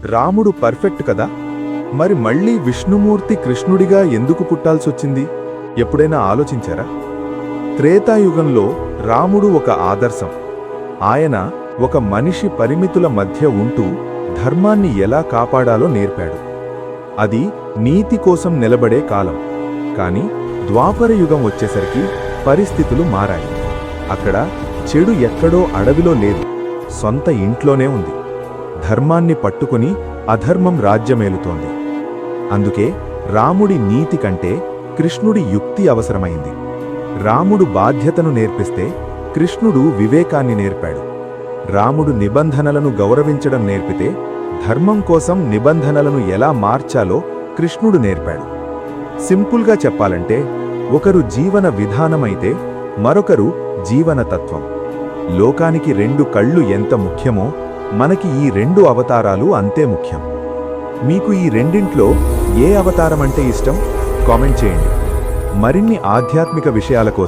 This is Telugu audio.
రాముడు పర్ఫెక్ట్ కదా, మరి మళ్ళీ విష్ణుమూర్తి కృష్ణుడిగా ఎందుకు పుట్టాల్సొచ్చింది? ఎప్పుడైనా ఆలోచించారా? త్రేతాయుగంలో రాముడు ఒక ఆదర్శం. ఆయన ఒక మనిషి పరిమితుల మధ్య ఉంటూ ధర్మాన్ని ఎలా కాపాడాలో నేర్పాడు. అది నీతి కోసం నిలబడే కాలం. కాని ద్వాపర యుగం వచ్చేసరికి పరిస్థితులు మారాయి. అక్కడ చెడు ఎక్కడో అడవిలో లేదు, సొంత ఇంట్లోనే ఉంది. ధర్మాన్ని పట్టుకుని అధర్మం రాజ్యమేలుతోంది. అందుకే రాముడి నీతి కంటే కృష్ణుడి యుక్తి అవసరమైంది. రాముడు బాధ్యతను నేర్పిస్తే కృష్ణుడు వివేకాన్ని నేర్పాడు. రాముడు నిబంధనలను గౌరవించడం నేర్పితే ధర్మం కోసం నిబంధనలను ఎలా మార్చాలో కృష్ణుడు నేర్పాడు. సింపుల్గా చెప్పాలంటే ఒకరు జీవన విధానమైతే మరొకరు జీవనతత్వం. లోకానికి రెండు కళ్ళు ఎంత ముఖ్యమో మనకి ఈ రెండు అవతారాలు అంతే ముఖ్యం. మీకు ఈ రెండింట్లో ఏ అవతారమంటే ఇష్టం? కామెంట్ చేయండి. మరిన్ని ఆధ్యాత్మిక విషయాల కోసం